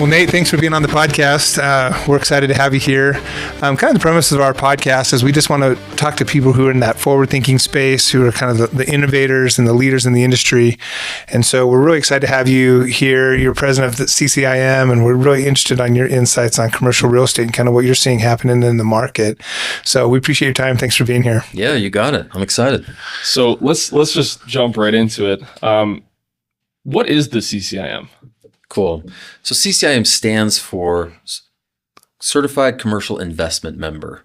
Nate, thanks for being on the podcast. We're excited to have you here. Kind of the premise of our podcast is we just want to talk to people who are in that forward-thinking space, who are kind of the innovators and the leaders in the industry. And so we're really excited to have you here. You're president of the CCIM, and we're really interested on your insights on commercial real estate and kind of what you're seeing happening in the market. So we appreciate your time. Thanks for being here. Yeah, you got it. I'm excited. So let's just jump right into it. What is the CCIM? Cool. So CCIM stands for Certified Commercial Investment Member.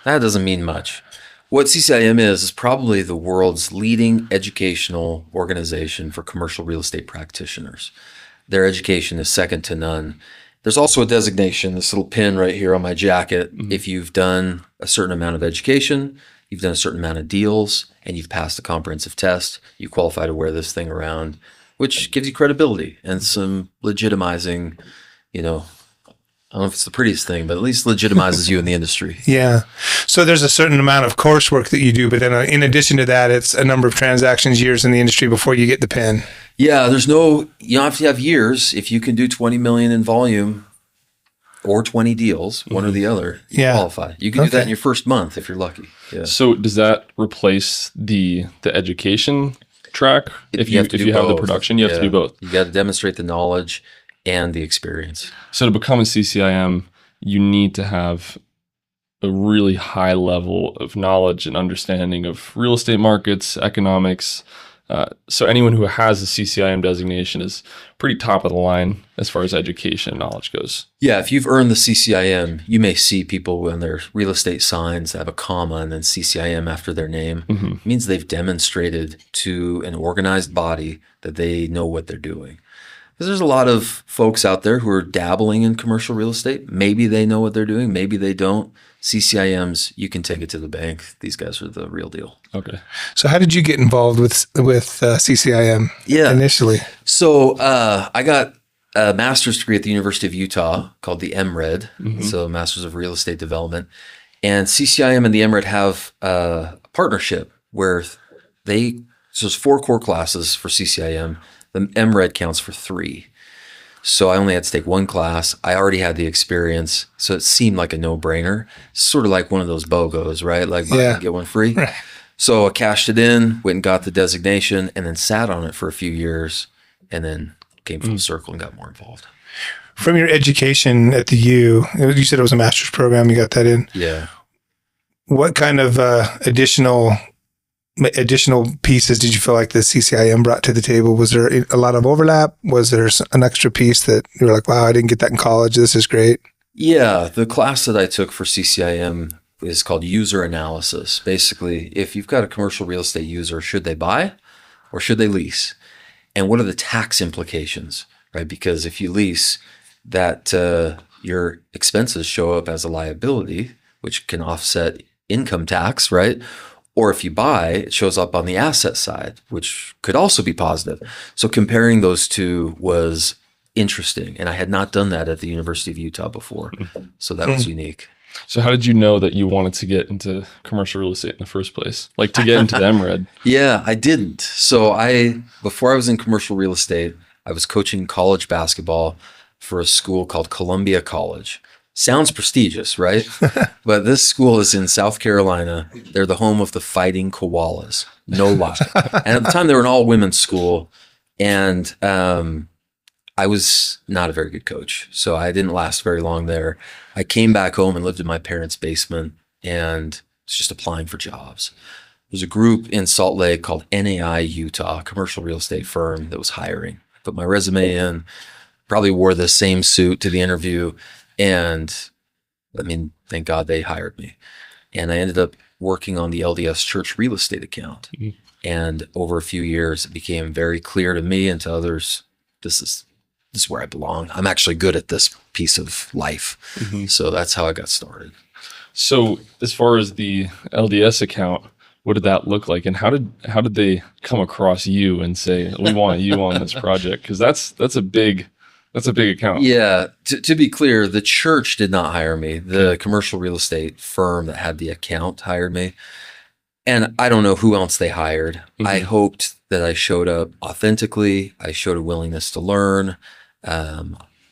That doesn't mean much. What CCIM is probably the world's leading educational organization for commercial real estate practitioners. Their education is second to none. There's also a designation, this little pin right here on my jacket. Mm-hmm. If you've done a certain amount of education, you've done a certain amount of deals, and you've passed a comprehensive test, you qualify to wear this thing around, which gives you credibility and some legitimizing, I don't know if it's the prettiest thing, but at least legitimizes you in the industry. Yeah. So there's a certain amount of coursework that you do, but then in addition to that, it's a number of transactions, years in the industry before you get the pin. Yeah, you don't have to have years. If you can do 20 million in volume or 20 deals, one or the other, you qualify. You can do that in your first month if you're lucky. Yeah. So does that replace the education track? If you have the production, you have to do both. You got to demonstrate the knowledge and the experience. So to become a CCIM, you need to have a really high level of knowledge and understanding of real estate markets, economics. So anyone who has a CCIM designation is pretty top of the line as far as education and knowledge goes. Yeah, if you've earned the CCIM, you may see people when their real estate signs have a comma and then CCIM after their name. Mm-hmm. It means they've demonstrated to an organized body that they know what they're doing. Because there's a lot of folks out there who are dabbling in commercial real estate. Maybe they know what they're doing, maybe they don't. CCIMs, you can take it to the bank. These guys are the real deal. Okay. So how did you get involved with CCIM initially? So I got a master's degree at the University of Utah called the MRED, so Masters of Real Estate Development. And CCIM and the MRED have a partnership where so there's 4 core classes for CCIM. The MRED counts for 3. So I only had to take 1 class. I already had the experience, so it seemed like a no-brainer. Sort of like one of those BOGOs, right? Like buy one, get one free. Right. So I cashed it in, went and got the designation, and then sat on it for a few years, and then came full circle and got more involved. From your education at the U, you said it was a master's program. You got that in. Yeah. What kind of additional pieces did you feel like the CCIM brought to the table? Was there a lot of overlap? Was there an extra piece that you were like, wow, I didn't get that in college. This is great. Yeah. The class that I took for CCIM is called user analysis. Basically, if you've got a commercial real estate user, should they buy or should they lease? And what are the tax implications, right? Because if you lease, that your expenses show up as a liability, which can offset income tax, right? Or if you buy, it shows up on the asset side, which could also be positive. So comparing those two was interesting. And I had not done that at the University of Utah before. So that was unique. So how did you know that you wanted to get into commercial real estate in the first place? Like to get into the MRED? Yeah, I didn't. So before I was in commercial real estate, I was coaching college basketball for a school called Columbia College. Sounds prestigious, right? But this school is in South Carolina. They're the home of the Fighting Koalas. No lie. And at the time, they were an all-women's school. And I was not a very good coach. So I didn't last very long there. I came back home and lived in my parents' basement and was just applying for jobs. There's a group in Salt Lake called NAI Utah, a commercial real estate firm that was hiring. I put my resume in, probably wore the same suit to the interview. And I mean, thank God they hired me. And I ended up working on the LDS church real estate account. Mm-hmm. And over a few years, it became very clear to me and to others, this is where I belong. I'm actually good at this piece of life. Mm-hmm. So that's how I got started. So as far as the LDS account, what did that look like? And how did they come across you and say, we want you on this project? Because that's a big account. Yeah. To be clear, the church did not hire me. The commercial real estate firm that had the account hired me. And I don't know who else they hired. Mm-hmm. I hoped that I showed up authentically. I showed a willingness to learn.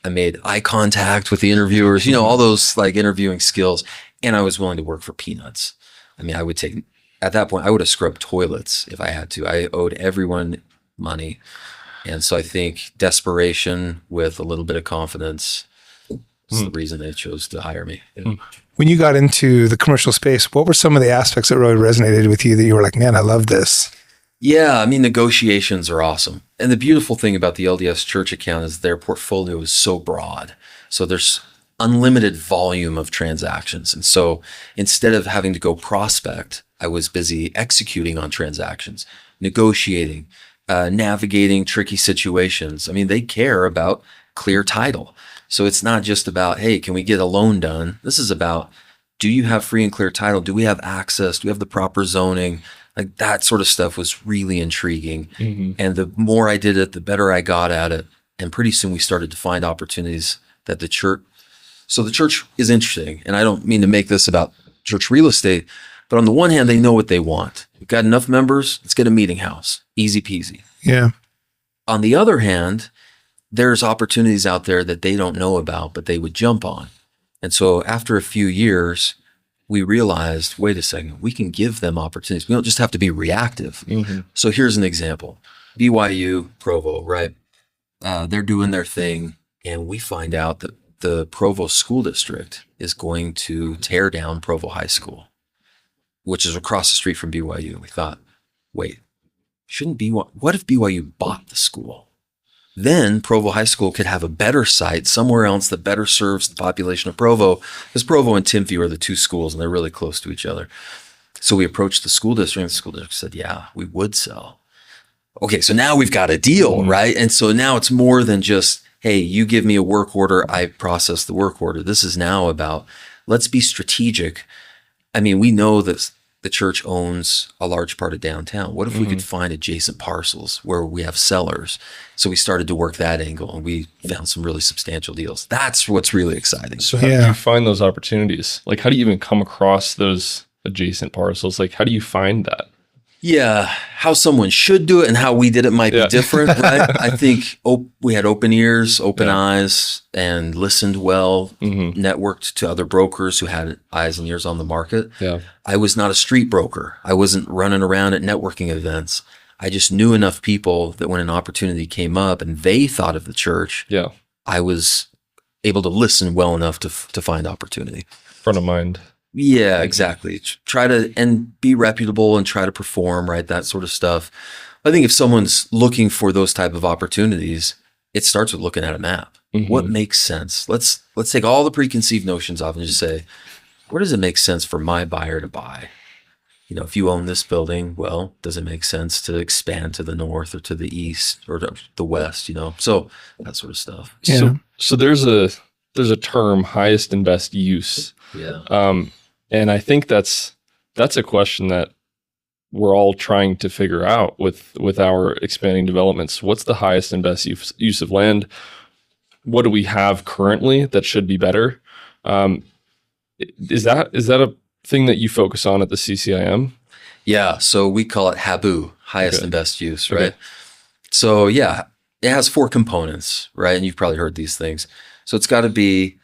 I made eye contact with the interviewers, all those like interviewing skills. And I was willing to work for peanuts. I mean, at that point, I would have scrubbed toilets if I had to. I owed everyone money. And so I think desperation with a little bit of confidence is the reason they chose to hire me. Yeah. When you got into the commercial space, what were some of the aspects that really resonated with you that you were like, man, I love this? Yeah, I mean, negotiations are awesome. And the beautiful thing about the LDS Church account is their portfolio is so broad. So there's unlimited volume of transactions. And so instead of having to go prospect, I was busy executing on transactions, negotiating, navigating tricky situations. I mean, they care about clear title. So it's not just about, hey, can we get a loan done? This is about, do you have free and clear title? Do we have access? Do we have the proper zoning? Like that sort of stuff was really intriguing. And the more I did it, the better I got at it. And pretty soon we started to find opportunities that the church is interesting. And I don't mean to make this about church real estate, but on the one hand, they know what they want. We've got enough members. Let's get a meeting house. Easy peasy. Yeah. On the other hand, there's opportunities out there that they don't know about, but they would jump on. And so after a few years, we realized, wait a second, we can give them opportunities. We don't just have to be reactive. So here's an example. BYU, Provo, right? They're doing their thing. And we find out that the Provo School District is going to tear down Provo High School, which is across the street from BYU. We thought, wait, what if BYU bought the school? Then Provo High School could have a better site somewhere else that better serves the population of Provo, because Provo and Timothy are the two schools and they're really close to each other. So we approached the school district and the school district said, yeah, we would sell. Okay, so now we've got a deal, right? And so now it's more than just, hey, you give me a work order, I process the work order. This is now about, let's be strategic. I mean, we know that the church owns a large part of downtown. What if we could find adjacent parcels where we have sellers? So we started to work that angle and we found some really substantial deals. That's what's really exciting. So how do you find those opportunities? Like, how do you even come across those adjacent parcels? Like, how do you find that? Yeah, how someone should do it and how we did it might be different, right? I think we had open ears, open eyes, and listened well, networked to other brokers who had eyes and ears on the market. Yeah. I was not a street broker. I wasn't running around at networking events. I just knew enough people that when an opportunity came up and they thought of the church, I was able to listen well enough to find opportunity. Front of mind. Yeah, exactly. Try to and be reputable and try to perform, right? That sort of stuff. I think if someone's looking for those type of opportunities, it starts with looking at a map. What makes sense? Let's take all the preconceived notions off and just say, where does it make sense for my buyer to buy? You know, if you own this building, well, does it make sense to expand to the north or to the east or to the west? You know, so that sort of stuff. Yeah. So there's a term, highest and best use. Yeah. And I think that's a question that we're all trying to figure out with our expanding developments. What's the highest and best use of land? What do we have currently that should be better? Is that a thing that you focus on at the CCIM? Yeah. So we call it HABU, highest and best use, right? Okay. So yeah, it has 4 components, right? And you've probably heard these things. So it's got to be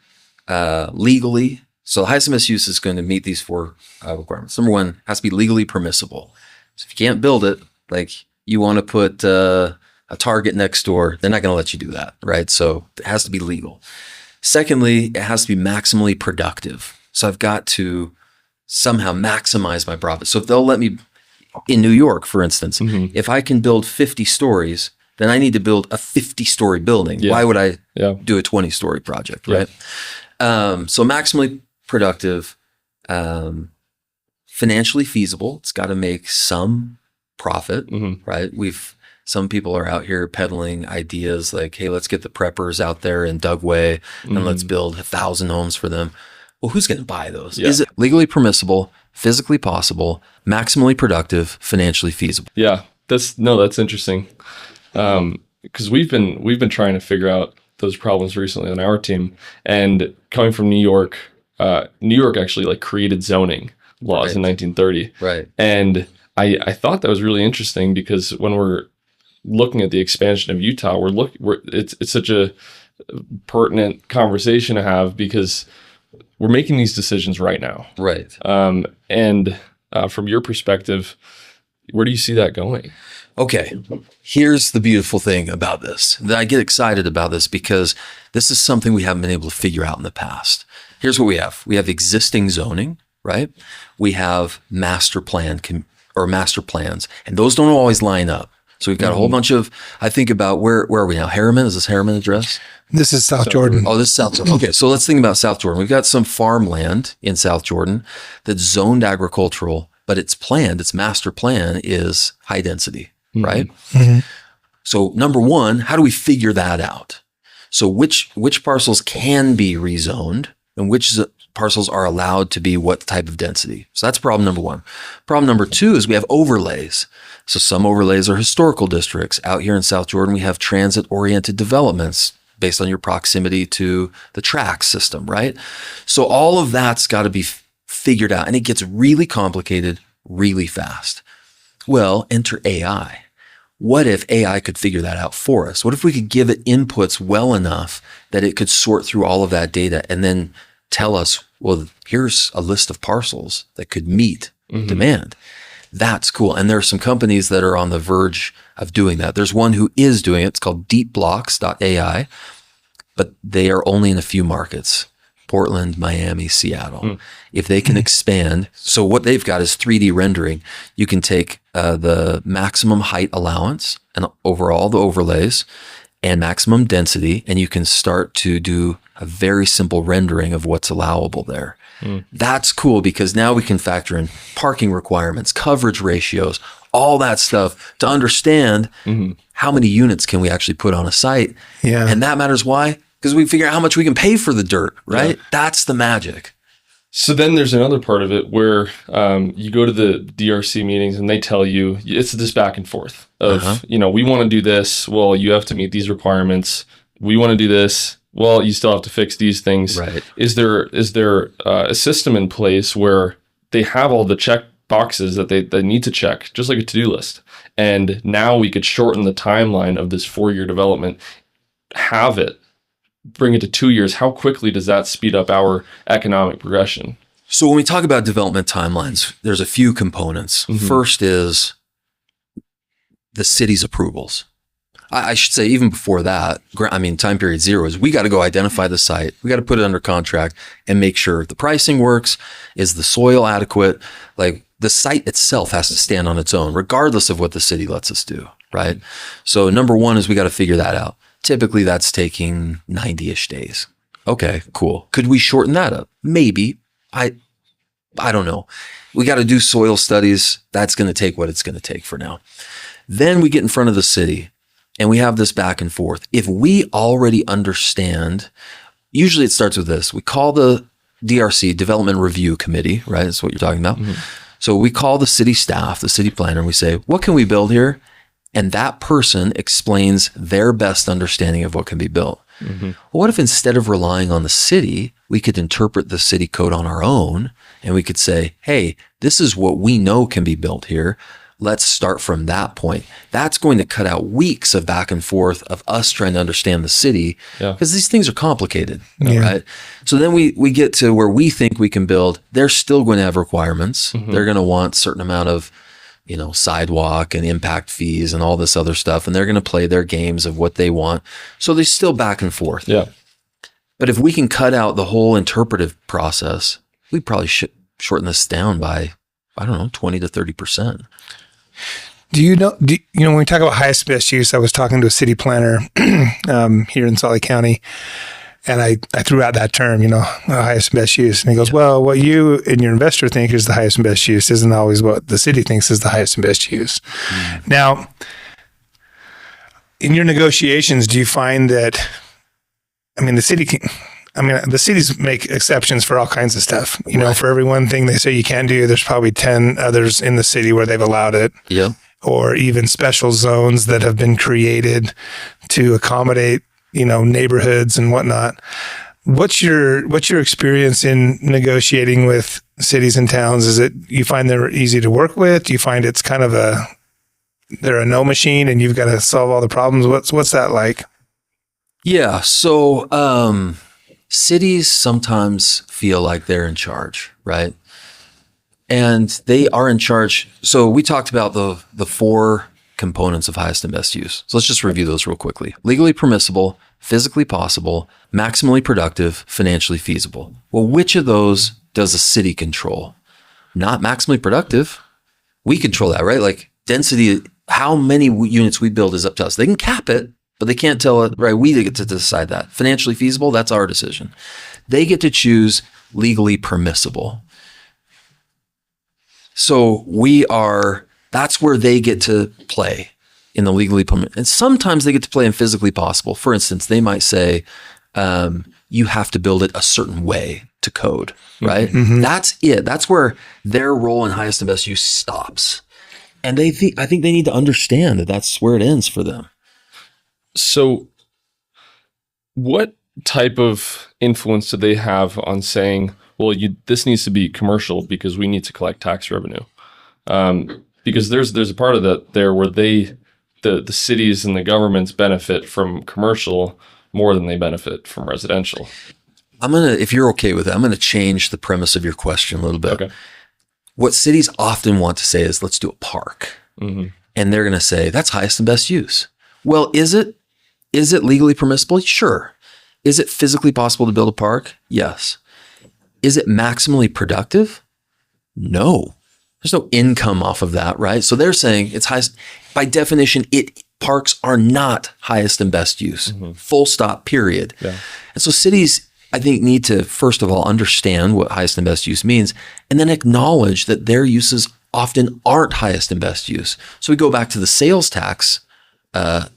legally. So the highest and best use is going to meet these 4 requirements. Number 1, has to be legally permissible. So if you can't build it, like you want to put a Target next door, they're not going to let you do that, right? So it has to be legal. Secondly, it has to be maximally productive. So I've got to somehow maximize my profit. So if they'll let me, in New York, for instance, if I can build 50 stories, then I need to build a 50-story building. Yeah. Why would I do a 20-story project, right? So maximally productive, financially feasible. It's got to make some profit, right? Some people are out here peddling ideas like, hey, let's get the preppers out there in Dugway and let's build 1,000 homes for them. Well, who's going to buy those? Yeah. Is it legally permissible, physically possible, maximally productive, financially feasible? Yeah, that's interesting. Because we've been trying to figure out those problems recently on our team, and coming from New York actually like created zoning laws in 1930. Right. And I thought that was really interesting because when we're looking at the expansion of Utah, it's such a pertinent conversation to have because we're making these decisions right now. Right. And from your perspective, where do you see that going? Okay, here's the beautiful thing about this. That I get excited about this because this is something we haven't been able to figure out in the past. Here's what we have. We have existing zoning, right? We have master plans, and those don't always line up. So we've got a whole bunch of, I think about where are we now? Harriman? Is this Harriman address? This is South Jordan. Oh, this is South Jordan. Okay, so let's think about South Jordan. We've got some farmland in South Jordan that's zoned agricultural, but its master plan is high density, right? Mm-hmm. So number one, how do we figure that out? So which parcels can be rezoned and which parcels are allowed to be what type of density? So that's problem number one. Problem number two is we have overlays. So some overlays are historical districts. Out here in South Jordan, we have transit-oriented developments based on your proximity to the track system, right? So all of that's got to be figured out, and it gets really complicated really fast. Well, enter AI. What if AI could figure that out for us? What if we could give it inputs well enough that it could sort through all of that data and then tell us, well, here's a list of parcels that could meet demand. That's cool. And there are some companies that are on the verge of doing that. There's one who is doing it. It's called deepblocks.ai, but they are only in a few markets: Portland, Miami, Seattle. If they can expand, so what they've got is 3D rendering. You can take the maximum height allowance and overall the overlays and maximum density, and you can start to do a very simple rendering of what's allowable there. That's cool because now we can factor in parking requirements, coverage ratios, all that stuff to understand how many units can we actually put on a site. Yeah. And that matters. Why? Because we figure out how much we can pay for the dirt, right? Yeah. That's the magic. So then there's another part of it where you go to the DRC meetings and they tell you it's this back and forth of, we want to do this. Well, you have to meet these requirements. We want to do this. Well, you still have to fix these things. Right. Is there a system in place where they have all the check boxes that they need to check, just like a to-do list? And now we could shorten the timeline of this 4-year development, bring it to 2 years. How quickly does that speed up our economic progression? So when we talk about development timelines, there's a few components. First is the city's approvals. I should say even before that, time period 0 is we got to go identify the site. We got to put it under contract and make sure the pricing works. Is the soil adequate? Like the site itself has to stand on its own, regardless of what the city lets us do, right? So number one is we got to figure that out. Typically that's taking 90-ish days. Okay, cool. Could we shorten that up? Maybe. I don't know. We got to do soil studies. That's going to take what it's going to take for now. Then we get in front of the city and we have this back and forth. If we already understand, usually it starts with this. We call the DRC, Development Review Committee, right? That's what you're talking about. So we call the city staff, the city planner, and we say, what can we build here? And that person explains their best understanding of what can be built. Well, what if instead of relying on the city, we could interpret the city code on our own and we could say, hey, this is what we know can be built here. Let's start from that point. That's going to cut out weeks of back and forth of us trying to understand the city because these things are complicated, right? So then we get to where we think we can build. They're still going to have requirements. They're going to want a certain amount of sidewalk and impact fees and all this other stuff. And they're going to play their games of what they want. So they're still back and forth. Yeah. But if we can cut out the whole interpretive process, we probably should shorten this down by, 20 to 30%. Do you know, when we talk about highest best use, I was talking to a city planner here in Salt Lake County, and I threw out that term, highest and best use. And he goes, well, what you and your investor think is the highest and best use isn't always what the city thinks is the highest and best use. Now, in your negotiations, do you find that, the cities make exceptions for all kinds of stuff. For every one thing they say you can't do, there's probably 10 others in the city where they've allowed it. Yeah. Or even special zones that have been created to accommodate, neighborhoods and whatnot. What's your experience in negotiating with cities and towns? Is it you find they're easy to work with? Do you find it's kind of they're a no machine and you've got to solve all the problems? What's that like? Yeah. So cities sometimes feel like they're in charge, right? And they are in charge. So we talked about the four components of highest and best use. So let's just review those real quickly. Legally permissible, physically possible, maximally productive, financially feasible. Well, which of those does a city control? Not maximally productive. We control that, right? Like density, how many units we build is up to us. They can cap it, but they can't tell it, right? We get to decide that. Financially feasible, that's our decision. They get to choose legally permissible. So that's where they get to play in the legally permissible. And sometimes they get to play in physically possible. For instance, they might say, you have to build it a certain way to code, right? Mm-hmm. That's it. That's where their role in highest and best use stops. And I think they need to understand that that's where it ends for them. So what type of influence do they have on saying, well, this needs to be commercial because we need to collect tax revenue? Because there's a part of that there where the cities and the governments benefit from commercial more than they benefit from residential. If you're okay with it, I'm going to change the premise of your question a little bit. Okay. What cities often want to say is, let's do a park. Mm-hmm. And they're going to say, that's highest and best use. Well, is it legally permissible? Sure. Is it physically possible to build a park? Yes. Is it maximally productive? No. There's no income off of that, right? So they're saying it's highest. By definition, parks are not highest and best use. Mm-hmm. Full stop, period. Yeah. And so cities, I think, need to, first of all, understand what highest and best use means, and then acknowledge that their uses often aren't highest and best use. So we go back to the sales tax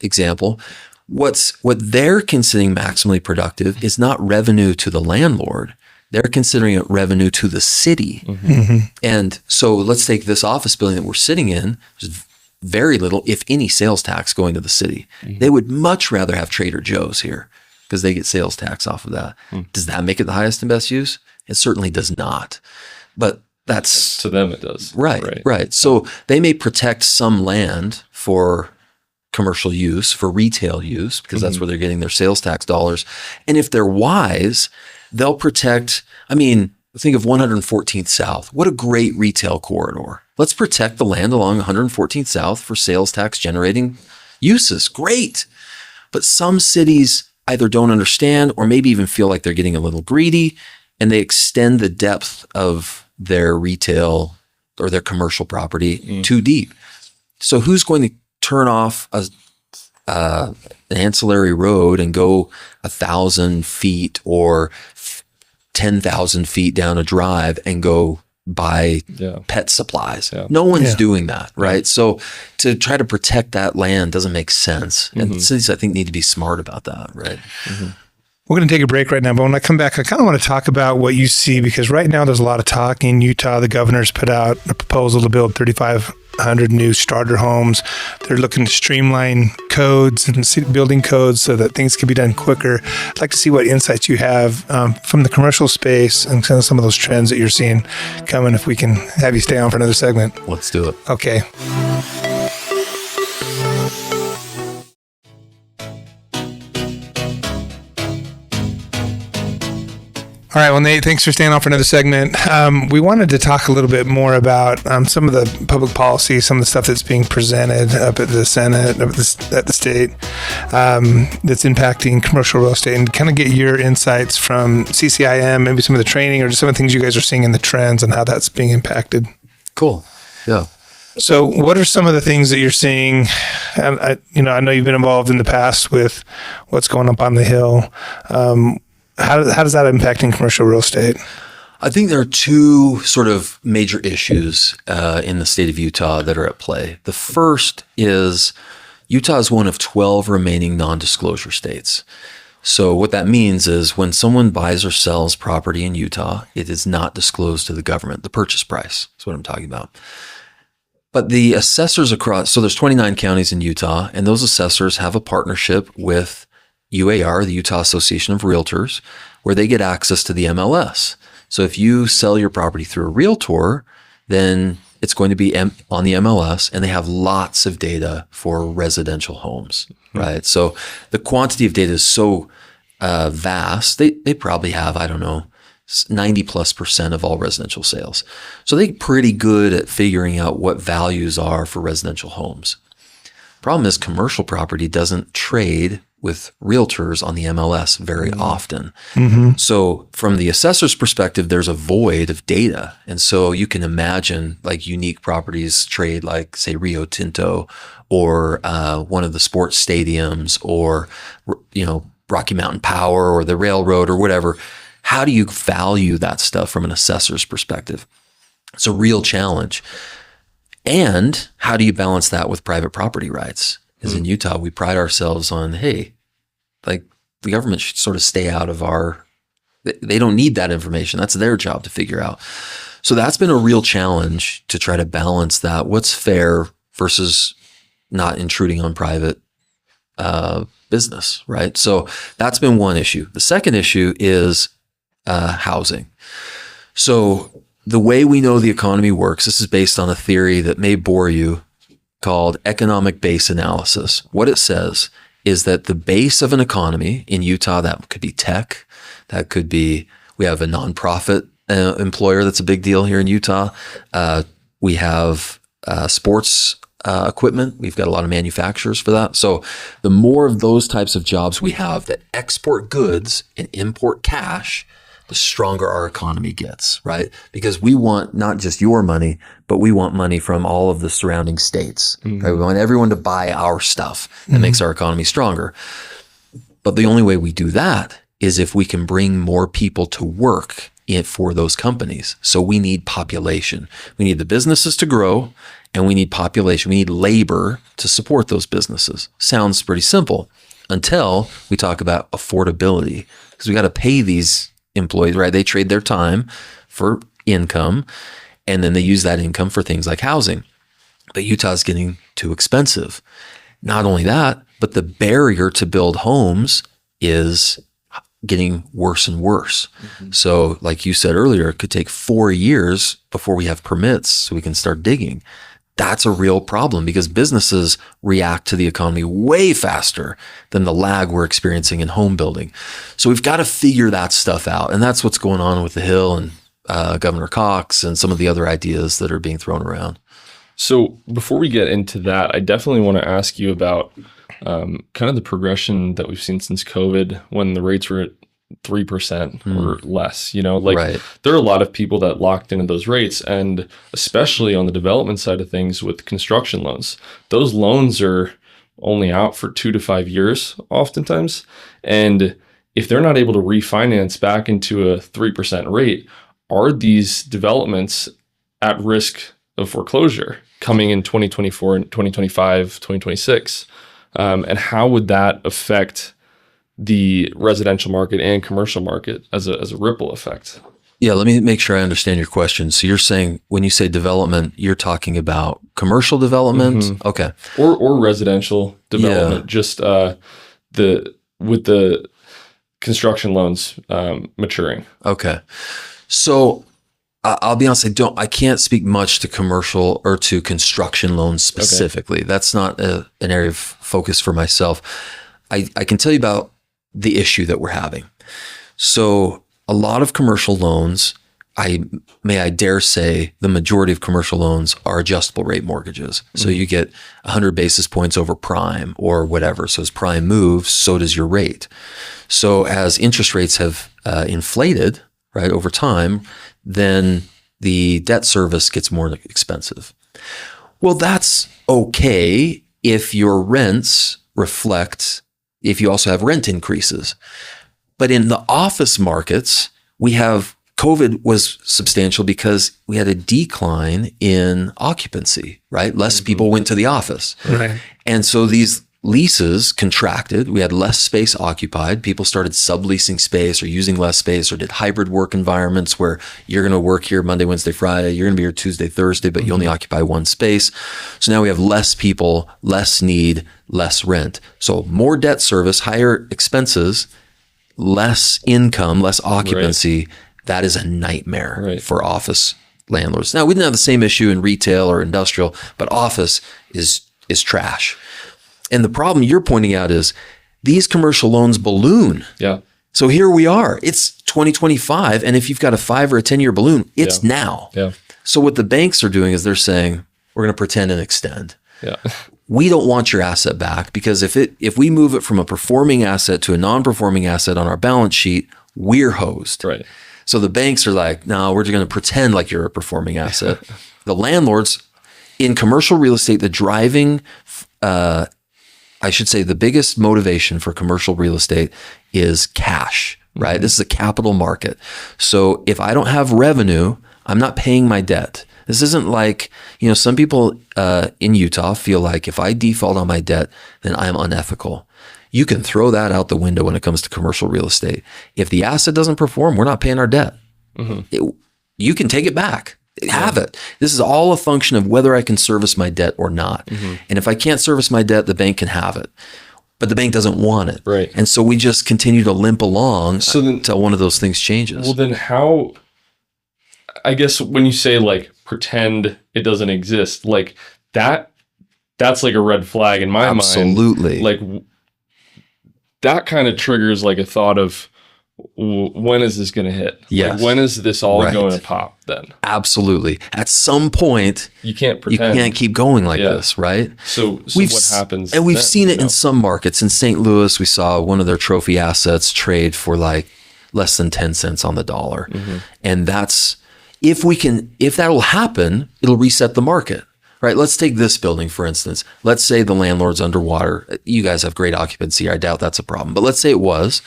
example. What they're considering maximally productive is not revenue to the landlord. They're considering it revenue to the city. Mm-hmm. Mm-hmm. And so let's take this office building that we're sitting in. There's very little, if any, sales tax going to the city. Mm-hmm. They would much rather have Trader Joe's here because they get sales tax off of that. Mm. Does that make it the highest and best use? It certainly does not. But that's... To them it does. Right. So they may protect some land for commercial use, for retail use, because that's where they're getting their sales tax dollars. And if they're wise, they'll protect, think of 114th South. What a great retail corridor. Let's protect the land along 114th South for sales tax generating uses. Great. But some cities either don't understand or maybe even feel like they're getting a little greedy, and they extend the depth of their retail or their commercial property too deep. So who's going to turn off an ancillary road and go 1,000 feet or 10,000 feet down a drive and go buy pet supplies? Yeah. No one's doing that, right? Yeah. So to try to protect that land doesn't make sense. Mm-hmm. And cities, I think, need to be smart about that, right? Mm-hmm. We're going to take a break right now, but when I come back, I kind of want to talk about what you see, because right now there's a lot of talk in Utah. The governor's put out a proposal to build 3,500 new starter homes. They're looking to streamline codes and building codes so that things can be done quicker. I'd like to see what insights you have from the commercial space and kind of some of those trends that you're seeing coming, if we can have you stay on for another segment. Let's do it. Okay. All right. Well, Nate, thanks for staying on for another segment. We wanted to talk a little bit more about some of the public policy, some of the stuff that's being presented up at the Senate, at the state, that's impacting commercial real estate, and kind of get your insights from CCIM, maybe some of the training or just some of the things you guys are seeing in the trends and how that's being impacted. Cool. Yeah. So what are some of the things that you're seeing? And I know you've been involved in the past with what's going up on the Hill. How does that impact in commercial real estate? I think there are two sort of major issues in the state of Utah that are at play. The first is Utah is one of 12 remaining non-disclosure states. So what that means is when someone buys or sells property in Utah, it is not disclosed to the government. The purchase price is what I'm talking about. But the assessors so there's 29 counties in Utah, and those assessors have a partnership with UAR, the Utah Association of Realtors, where they get access to the MLS. So if you sell your property through a realtor, then it's going to be on the MLS, and they have lots of data for residential homes, right? So the quantity of data is so vast. They probably have, I don't know, 90+% of all residential sales. So they're pretty good at figuring out what values are for residential homes. Problem is, commercial property doesn't trade with realtors on the MLS very often. So from the assessor's perspective, there's a void of data. And so you can imagine like unique properties trade like, say, Rio Tinto or one of the sports stadiums or, Rocky Mountain Power or the railroad or whatever. How do you value that stuff from an assessor's perspective? It's a real challenge. And how do you balance that with private property rights? Because in Utah, we pride ourselves on, hey, like the government should sort of stay out of they don't need that information. That's their job to figure out. So that's been a real challenge to try to balance that. What's fair versus not intruding on private business, right? So that's been one issue. The second issue is housing. So the way we know the economy works, this is based on a theory that may bore you called economic base analysis. What it says is that the base of an economy in Utah, that could be tech, that could be, we have a nonprofit employer that's a big deal here in Utah. We have sports equipment. We've got a lot of manufacturers for that. So the more of those types of jobs we have that export goods and import cash, the stronger our economy gets, right? Because we want not just your money, but we want money from all of the surrounding states, right? We want everyone to buy our stuff. That makes our economy stronger. But the only way we do that is if we can bring more people to work for those companies. So we need population. We need the businesses to grow, and we need population. We need labor to support those businesses. Sounds pretty simple until we talk about affordability, because we got to pay these employees, right? They trade their time for income, and then they use that income for things like housing. But Utah's getting too expensive. Not only that, but the barrier to build homes is getting worse and worse. So like you said earlier, it could take 4 years before we have permits so we can start digging. That's a real problem because businesses react to the economy way faster than the lag we're experiencing in home building. So we've got to figure that stuff out. And that's what's going on with the Hill and Governor Cox and some of the other ideas that are being thrown around. So before we get into that, I definitely want to ask you about kind of the progression that we've seen since COVID when the rates were at 3% or less, right. There are a lot of people that locked into those rates, and especially on the development side of things with construction loans, those loans are only out for 2 to 5 years oftentimes. And if they're not able to refinance back into a 3% rate, are these developments at risk of foreclosure coming in 2024 and 2025, 2026? And how would that affect the residential market and commercial market as a ripple effect? Yeah, let me make sure I understand your question. So you're saying when you say development, you're talking about commercial development? Okay. Or residential development, just with the construction loans maturing. Okay. So I'll be honest, I can't speak much to commercial or to construction loans specifically. Okay. That's not an area of focus for myself. I can tell you about the issue that we're having. So a lot of commercial loans, I dare say the majority of commercial loans are adjustable rate mortgages. So you get 100 basis points over prime or whatever. So as prime moves, so does your rate. So as interest rates have inflated, right, over time, then the debt service gets more expensive. Well, that's okay if your rents reflect, if you also have rent increases. But in the office markets, COVID was substantial because we had a decline in occupancy, right? Less people went to the office. Right. And so these leases contracted. We had less space occupied. People started subleasing space or using less space or did hybrid work environments where you're going to work here Monday, Wednesday, Friday. You're going to be here Tuesday, Thursday, but you only occupy one space. So now we have less people, less need, less rent. So more debt service, higher expenses, less income, less occupancy. Right. That is a nightmare for office landlords. Now, we didn't have the same issue in retail or industrial, but office is trash. And the problem you're pointing out is these commercial loans balloon. Yeah. So here we are. It's 2025. And if you've got a 5 or a 10-year balloon, it's now. Yeah. So what the banks are doing is they're saying, we're going to pretend and extend. Yeah. We don't want your asset back, because if we move it from a performing asset to a non-performing asset on our balance sheet, we're hosed. Right. So the banks are like, no, we're just going to pretend like you're a performing asset. The landlords in commercial real estate, the driving, I should say the biggest motivation for commercial real estate is cash, right? This is a capital market. So if I don't have revenue, I'm not paying my debt. This isn't like, some people in Utah feel like if I default on my debt, then I'm unethical. You can throw that out the window when it comes to commercial real estate. If the asset doesn't perform, we're not paying our debt. You can take it back. Have it. This is all a function of whether I can service my debt or not. And if I can't service my debt, the bank can have it. But the bank doesn't want it. Right. And so we just continue to limp along until one of those things changes. Well, then how, I guess when you say like pretend it doesn't exist, like that's like a red flag in my mind. Absolutely. Like that kind of triggers like a thought of, when is this going to hit? Yes. Like, when is this all going to pop then? Absolutely. At some point, you can't pretend. You can't keep going like this, right? So what happens? And we've then, seen it in some markets. In St. Louis, we saw one of their trophy assets trade for like less than 10 cents on the dollar. And that's, if that'll happen, it'll reset the market. Right. Let's take this building, for instance. Let's say the landlord's underwater. You guys have great occupancy. I doubt that's a problem. But let's say it was,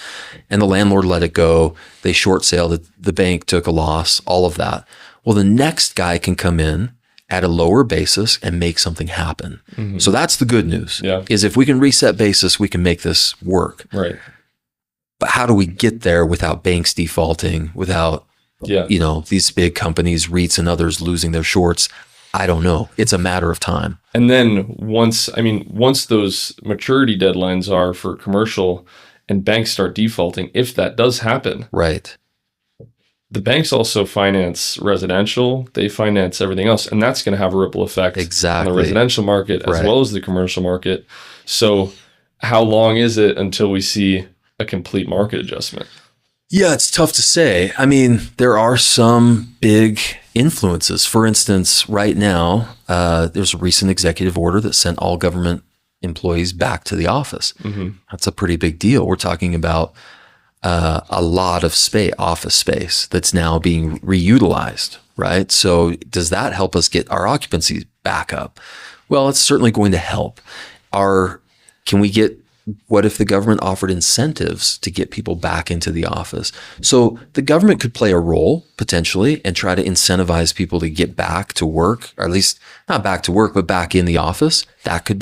and the landlord let it go. They short sailed it. The bank took a loss, all of that. Well, the next guy can come in at a lower basis and make something happen. So that's the good news. Is if we can reset basis, we can make this work. Right. But how do we get there without banks defaulting, without, these big companies, REITs and others losing their shorts? I don't know. It's a matter of time. And then once those maturity deadlines are for commercial and banks start defaulting, if that does happen, right, the banks also finance residential, they finance everything else, and that's going to have a ripple effect on the residential market as well as the commercial market. So how long is it until we see a complete market adjustment? Yeah, it's tough to say. I mean, there are some big influences. For instance, right now, there's a recent executive order that sent all government employees back to the office. That's a pretty big deal. We're talking about a lot of office space that's now being reutilized, right? So does that help us get our occupancy back up? Well, it's certainly going to help. What if the government offered incentives to get people back into the office? So the government could play a role potentially and try to incentivize people to get back to work, or at least not back to work, but back in the office. That could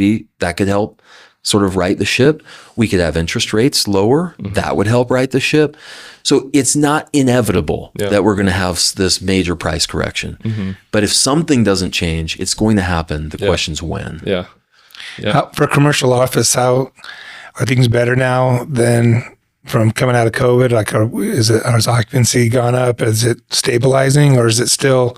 help sort of right the ship. We could have interest rates lower. That would help right the ship. So it's not inevitable that we're going to have this major price correction. But if something doesn't change, it's going to happen. The question's when. For commercial office, how are things better now than from coming out of COVID? Like, has occupancy gone up? Is it stabilizing, or is it still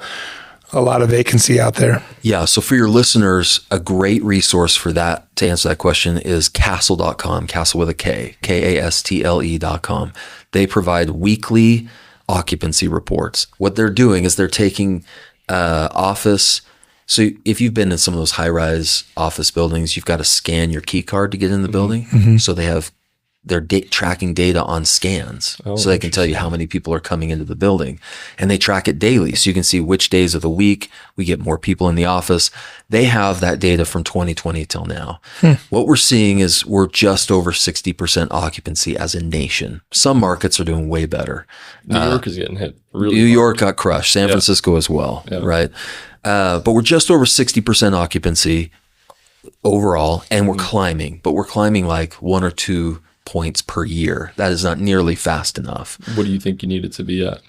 a lot of vacancy out there? Yeah. So for your listeners, a great resource for that, to answer that question, is Kastle.com, Kastle with a K, Kastle.com. They provide weekly occupancy reports. What they're doing is they're taking office. So if you've been in some of those high-rise office buildings, you've got to scan your key card to get in the building. So they're tracking data on scans, so they can tell you how many people are coming into the building, and they track it daily. So you can see which days of the week we get more people in the office. They have that data from 2020 till now. What we're seeing is we're just over 60% occupancy as a nation. Some markets are doing way better. New York is getting hit really New hard. York got crushed. San Francisco as well, right? But we're just over 60% occupancy overall, and we're climbing. But we're climbing like 1 or 2 points per year. That is not nearly fast enough. What do you think you need it to be at?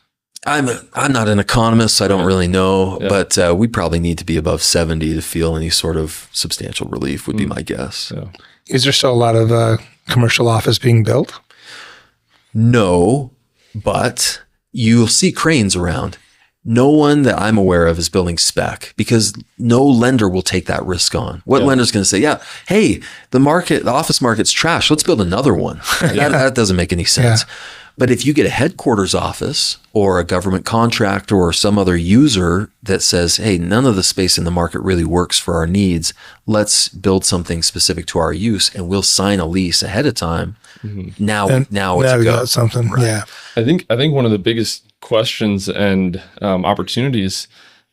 I'm not an economist, so I don't really know, but we probably need to be above 70 to feel any sort of substantial relief would be my guess. Is there still a lot of commercial office being built? No, but you'll see cranes around. No one that I'm aware of is building spec because no lender will take that risk on. What lender's going to say, yeah, hey, the office market's trash. Let's build another one. That doesn't make any sense. Yeah. But if you get a headquarters office or a government contractor or some other user that says, hey, none of the space in the market really works for our needs, let's build something specific to our use, and we'll sign a lease ahead of time. Now it's we got something. Right. Yeah. I think one of the biggest questions and opportunities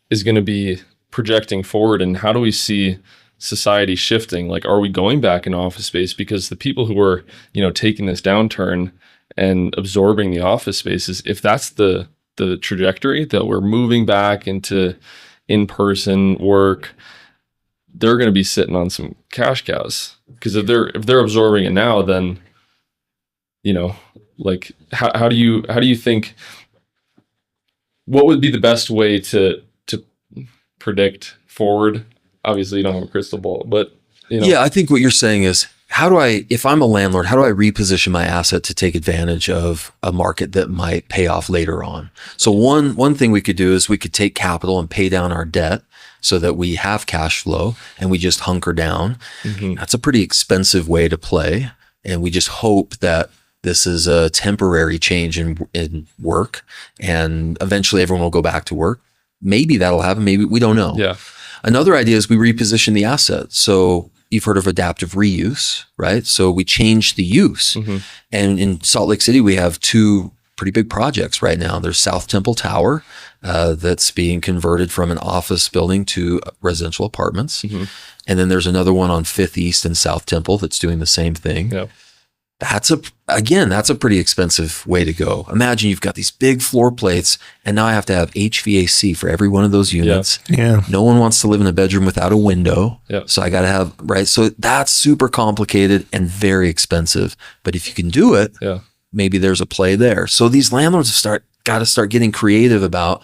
is going to be projecting forward, and how do we see society shifting? Like, are we going back in office space? Because the people who are, taking this downturn and absorbing the office spaces, if that's the trajectory that we're moving back into in-person work, they're going to be sitting on some cash cows. Because if they're absorbing it now, then like how do you think, what would be the best way to predict forward? Obviously, you don't have a crystal ball, but yeah, I think what you're saying is, if I'm a landlord, how do I reposition my asset to take advantage of a market that might pay off later on? So one thing we could do is we could take capital and pay down our debt so that we have cash flow and we just hunker down. Mm-hmm. That's a pretty expensive way to play. And we just hope that this is a temporary change in work and eventually everyone will go back to work. Maybe that'll happen. Maybe we don't know. Yeah. Another idea is we reposition the asset. So you've heard of adaptive reuse, right? So we change the use. Mm-hmm. And in Salt Lake City, we have two pretty big projects right now. There's South Temple Tower that's being converted from an office building to residential apartments. Mm-hmm. And then there's another one on 5th East and South Temple that's doing the same thing. Yep. That's a pretty expensive way to go. Imagine you've got these big floor plates and now I have to have HVAC for every one of those units. Yeah. No one wants to live in a bedroom without a window. Yep. So I got to have, right? So that's super complicated and very expensive. But if you can do it, maybe there's a play there. So these landlords got to start getting creative about,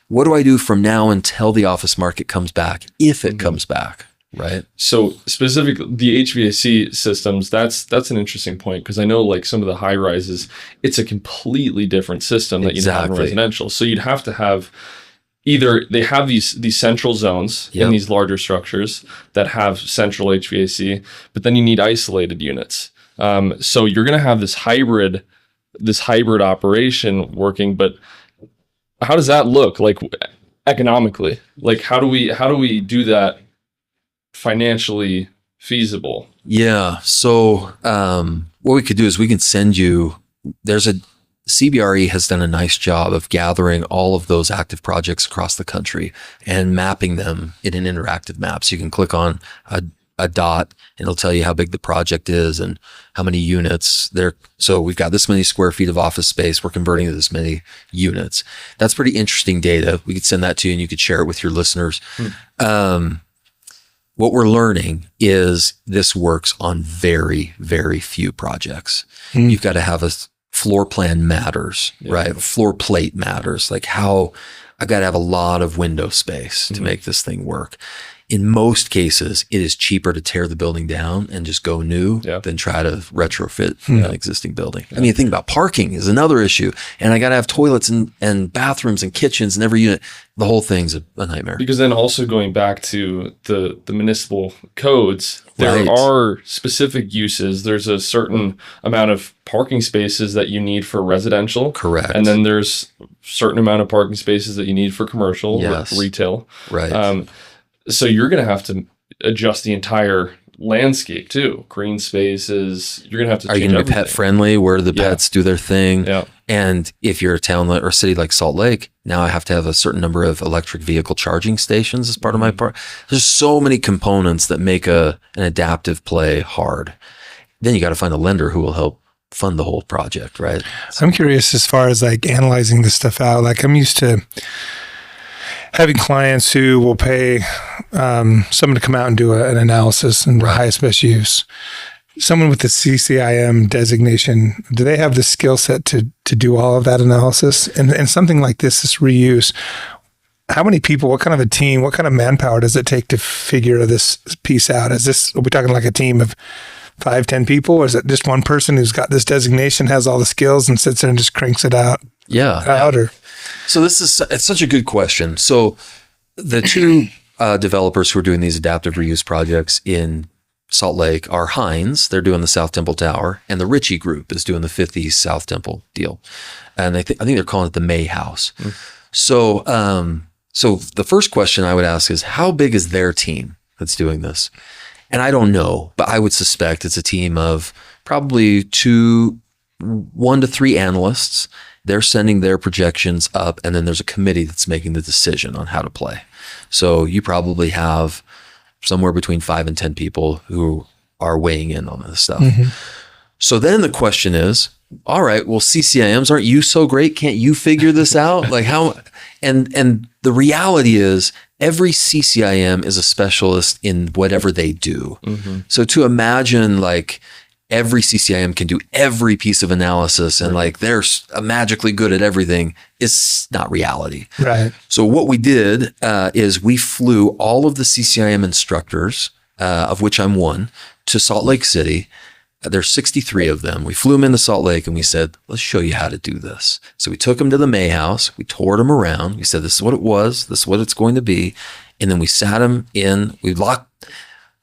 what do I do from now until the office market comes back, if it comes back? Right. So specifically the HVAC systems, that's an interesting point, because I know like some of the high rises, it's a completely different system that you have in residential. So you'd have to have either they have these central zones in these larger structures that have central HVAC, but then you need isolated units. So you're going to have this hybrid operation working, but how does that look like economically? Like how do we do that financially feasible? Yeah. So what we could do is we can send you, CBRE has done a nice job of gathering all of those active projects across the country and mapping them in an interactive map. So you can click on a dot and it'll tell you how big the project is and how many units there. So we've got this many square feet of office space. We're converting to this many units. That's pretty interesting data. We could send that to you and you could share it with your listeners. What we're learning is this works on very, very few projects. You've got to have a floor plan matters, right? Floor plate matters. Like I've got to have a lot of window space to make this thing work. In most cases, it is cheaper to tear the building down and just go new than try to retrofit an existing building. I mean, think about parking is another issue. And I got to have toilets and bathrooms and kitchens in every unit. The whole thing's a nightmare. Because then also going back to the municipal codes, there are specific uses. There's a certain amount of parking spaces that you need for residential. Correct. And then there's a certain amount of parking spaces that you need for commercial or retail. Right. So you're going to have to adjust the entire landscape too. Green spaces. You're going to have to change everything. Are you going to be pet friendly where the pets do their thing? Yeah. And if you're a town or city like Salt Lake, now I have to have a certain number of electric vehicle charging stations as part of my part. There's so many components that make an adaptive play hard. Then you got to find a lender who will help fund the whole project, right? I'm curious as far as like analyzing this stuff out. Like I'm used to having clients who will pay someone to come out and do an analysis and highest best use. Someone with the CCIM designation, do they have the skill set to do all of that analysis? And something like this reuse, how many people, what kind of a team, what kind of manpower does it take to figure this piece out? Are we talking like a team of 5-10 people? Or is it just one person who's got this designation, has all the skills and sits there and just cranks it out? Yeah. out? Or So it's such a good question. So the two developers who are doing these adaptive reuse projects in Salt Lake are Hines. They're doing the South Temple Tower, and the Ritchie Group is doing the 5th East South Temple deal. And I think they're calling it the May House. So, so the first question I would ask is, how big is their team that's doing this? And I don't know, but I would suspect it's a team of probably 1 to 3 analysts. They're sending their projections up, and then there's a committee that's making the decision on how to play. So you probably have somewhere between 5 and 10 people who are weighing in on this stuff. So then the question is, all right, well, CCIMs, aren't you so great? Can't you figure this out? Like how, and the reality is every CCIM is a specialist in whatever they do. So to imagine like every CCIM can do every piece of analysis and like they're magically good at everything is not reality. right. So what we did is we flew all of the CCIM instructors, of which I'm one, to Salt Lake City. There's 63 of them. We flew them into Salt Lake and we said, let's show you how to do this. So we took them to the May House. We toured them around. We said, this is what it was. This is what it's going to be. And then we sat them in. We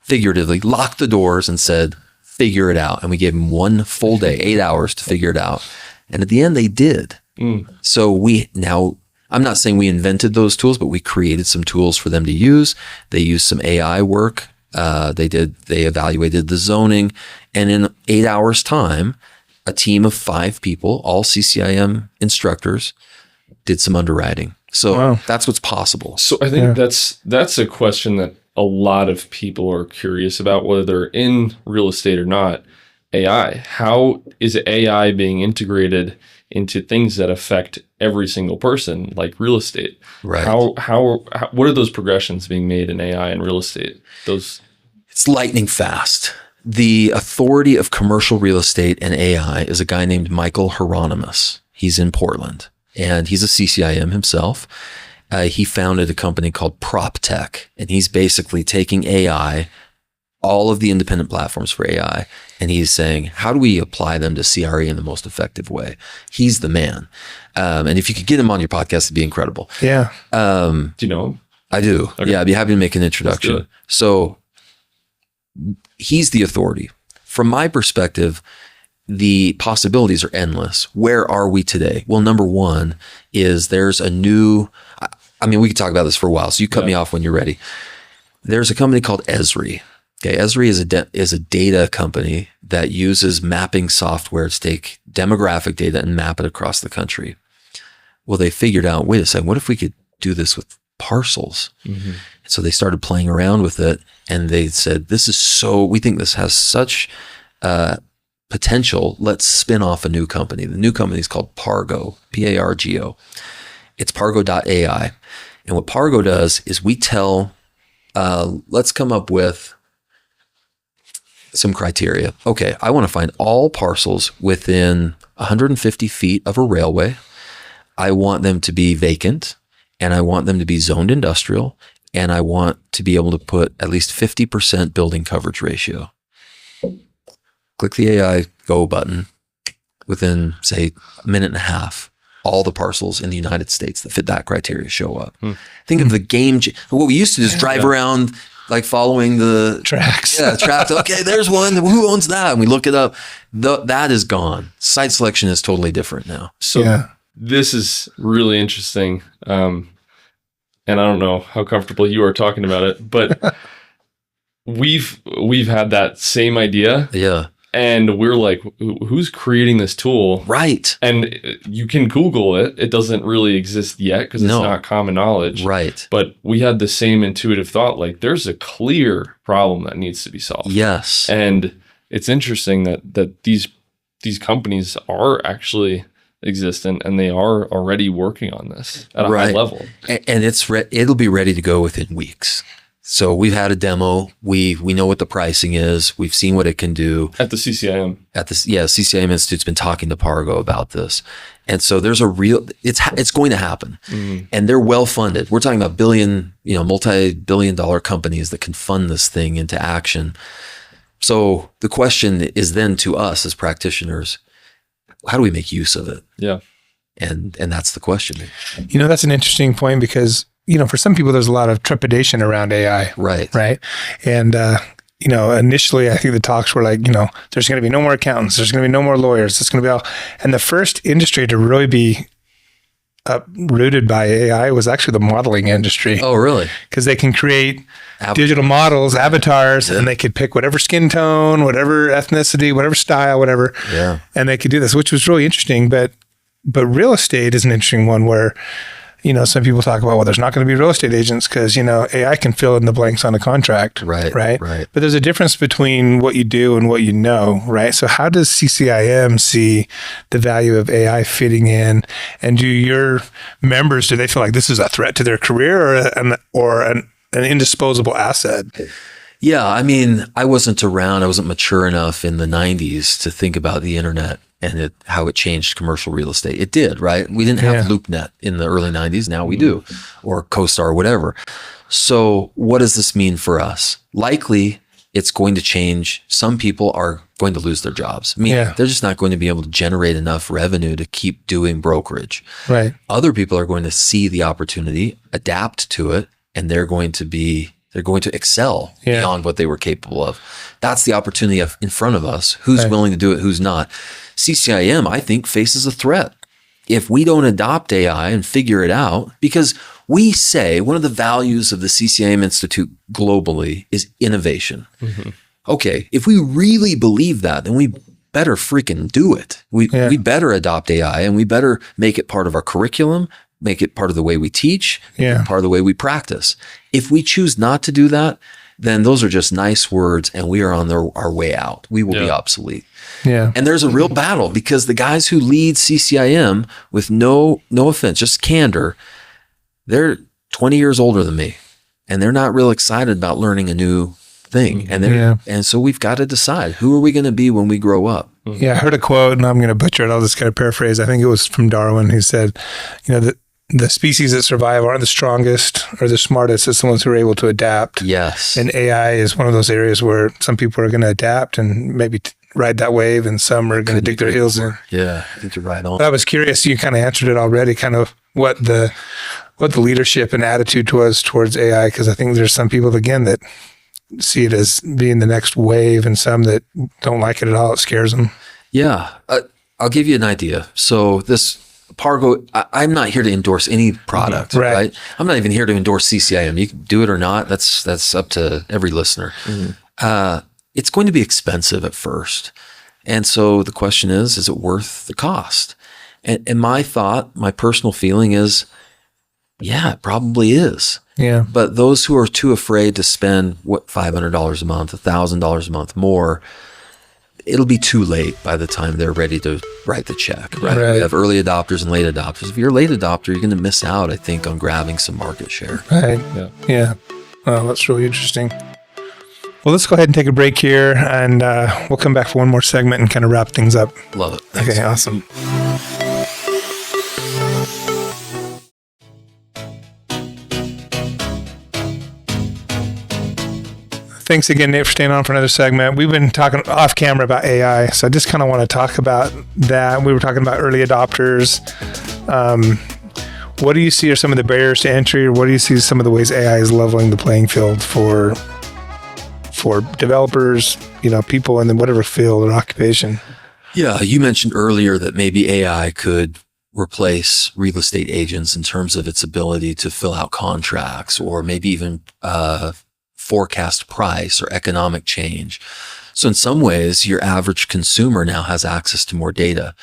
figuratively locked the doors and said, figure it out. And we gave them 1 full day, 8 hours to figure it out. And at the end, they did. So I'm not saying we invented those tools, but we created some tools for them to use. They used some AI work. They evaluated the zoning. And in 8 hours time, a team of 5 people, all CCIM instructors, did some underwriting. So that's what's possible. So I think that's a question that a lot of people are curious about, whether they're in real estate or not. AI, how is AI being integrated into things that affect every single person, like real estate? Right. How what are those progressions being made in AI and real estate? It's lightning fast. The authority of commercial real estate and AI is a guy named Michael Hieronymus. He's in Portland, and he's a CCIM himself. He founded a company called PropTech, and he's basically taking AI, all of the independent platforms for AI, and he's saying, how do we apply them to CRE in the most effective way? He's the man. And if you could get him on your podcast, it'd be incredible. Yeah. Do you know him? I do. Okay. Yeah, I'd be happy to make an introduction. So he's the authority. From my perspective, the possibilities are endless. Where are we today? Well, number one is there's a new, I mean, we could talk about this for a while, so you cut me off when you're ready. There's a company called Esri. Okay, Esri is a data company that uses mapping software to take demographic data and map it across the country. Well, they figured out, wait a second, what if we could do this with parcels? So they started playing around with it, and they said, we think this has such potential. Let's spin off a new company. The new company is called Pargo, P-A-R-G-O. It's Pargo.ai. And what Pargo does is we tell, let's come up with some criteria. Okay, I want to find all parcels within 150 feet of a railway. I want them to be vacant, and I want them to be zoned industrial, and I want to be able to put at least 50% building coverage ratio. Click the AI go button. Within, say, a minute and a half, all the parcels in the United States that fit that criteria show up. Think of the game. What we used to do is drive around like following the Tracks. Yeah, tracks. Okay, there's one. Who owns that? And we look it up. That is gone. Site selection is totally different now. So this is really interesting. And I don't know how comfortable you are talking about it, but we've had that same idea. Yeah. And we're like, who's creating this tool? Right. And you can Google it. It doesn't really exist yet because it's not common knowledge. Right. But we had the same intuitive thought, like there's a clear problem that needs to be solved. Yes. And it's interesting that these companies are actually existent and they are already working on this at a high level. And it'll be ready to go within weeks. So we've had a demo. We know what the pricing is. We've seen what it can do. At the CCIM. CCIM Institute's been talking to Pargo about this. And so there's it's going to happen. And they're well funded. We're talking about multi-billion dollar companies that can fund this thing into action. So the question is then to us as practitioners, how do we make use of it? Yeah. And that's the question. That's an interesting point because, for some people, there's a lot of trepidation around AI. Right. Right. And, initially, I think the talks were like, there's going to be no more accountants. There's going to be no more lawyers. It's going to be all. And the first industry to really be uprooted by AI was actually the modeling industry. Oh, really? Because they can create digital models, avatars, and they could pick whatever skin tone, whatever ethnicity, whatever style, whatever. Yeah. And they could do this, which was really interesting. But real estate is an interesting one where, some people talk about, well, there's not going to be real estate agents because, AI can fill in the blanks on a contract. Right. But there's a difference between what you do and what you know, right? So how does CCIM see the value of AI fitting in? And do your members, do they feel like this is a threat to their career or an indisposable asset? Yeah. I mean, I wasn't mature enough in the 90s to think about the internet and how it changed commercial real estate. It did, right? We didn't have LoopNet in the early 90s. Now we do, or CoStar, whatever. So what does this mean for us? Likely, it's going to change. Some people are going to lose their jobs. I mean, they're just not going to be able to generate enough revenue to keep doing brokerage. Right. Other people are going to see the opportunity, adapt to it, and they're going to excel beyond what they were capable of. That's the opportunity in front of us. Who's willing to do it? Who's not? CCIM, I think, faces a threat. If we don't adopt AI and figure it out, because we say one of the values of the CCIM Institute globally is innovation. Mm-hmm. Okay, if we really believe that, then we better freaking do it. We better adopt AI and we better make it part of our curriculum, make it part of the way we teach, part of the way we practice. If we choose not to do that, then those are just nice words and we are on our way out. We will be obsolete. Yeah. And there's a real battle because the guys who lead CCIM, with no offense, just candor, they're 20 years older than me and they're not real excited about learning a new thing. And and so we've got to decide, who are we going to be when we grow up? Yeah. I heard a quote and I'm going to butcher it. I'll just kind of paraphrase. I think it was from Darwin, who said, the species that survive aren't the strongest or the smartest. It's the ones who are able to adapt. Yes. And AI is one of those areas where some people are going to adapt and maybe ride that wave, and some are going to dig their heels in. Yeah, I think you're right on. But I was curious, you kind of answered it already, kind of what the leadership and attitude was towards AI, because I think there's some people, again, that see it as being the next wave and some that don't like it at all. It scares them. Yeah. I'll give you an idea. So this Pargo, I'm not here to endorse any product, right? I'm not even here to endorse CCIM. You can do it or not. That's up to every listener. Mm-hmm. It's going to be expensive at first. And so the question is it worth the cost? And my personal feeling is, yeah, it probably is. Yeah. But those who are too afraid to spend $500 a month, $1,000 a month more, it'll be too late by the time they're ready to write the check, right? We have early adopters and late adopters. If you're a late adopter, you're going to miss out, I think, on grabbing some market share. Right. Yeah. Well, that's really interesting. Well, let's go ahead and take a break here, and we'll come back for one more segment and kind of wrap things up. Love it. Thanks. Okay, awesome. Thanks again, Nate, for staying on for another segment. We've been talking off camera about AI, so I just kind of want to talk about that. We were talking about early adopters. What do you see are some of the barriers to entry, or what do you see some of the ways AI is leveling the playing field for developers, people in whatever field or occupation? Yeah, you mentioned earlier that maybe AI could replace real estate agents in terms of its ability to fill out contracts, or maybe even forecast price or economic change. So in some ways, your average consumer now has access to more data.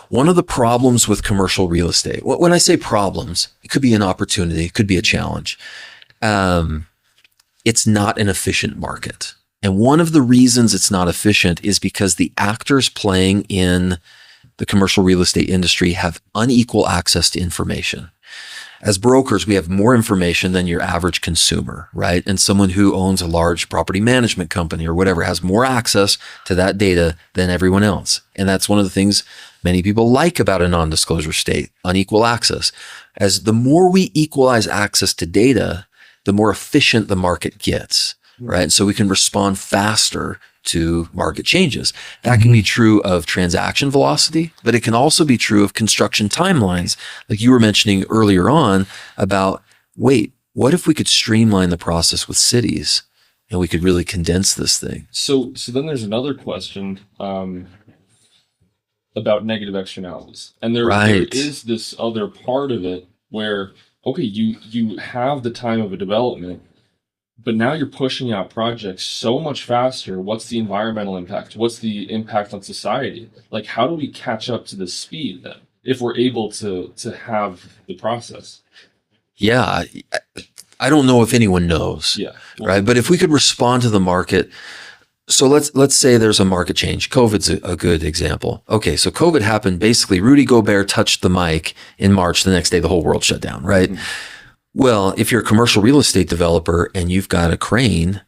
One of the problems with commercial real estate, when I say problems, it could be an opportunity, it could be a challenge. It's not an efficient market. And one of the reasons it's not efficient is because the actors playing in the commercial real estate industry have unequal access to information. As brokers, we have more information than your average consumer, right? And someone who owns a large property management company or whatever has more access to that data than everyone else. And that's one of the things many people like about a non-disclosure state, unequal access. As the more we equalize access to data, the more efficient the market gets, right? So we can respond faster to market changes. That can be true of transaction velocity, but it can also be true of construction timelines. Like you were mentioning earlier on about, wait, what if we could streamline the process with cities and we could really condense this thing? So then there's another question about negative externalities. And there is this other part of it where, okay, you have the time of a development, but now you're pushing out projects so much faster. What's the environmental impact? What's the impact on society? Like, how do we catch up to the speed then, if we're able to have the process? Yeah, I don't know if anyone knows. Yeah. Right. But if we could respond to the market, so let's say there's a market change. COVID's a good example. Okay, so COVID happened. Basically, Rudy Gobert touched the mic in March. The next day, the whole world shut down, right? Mm-hmm. Well, if you're a commercial real estate developer and you've got a crane,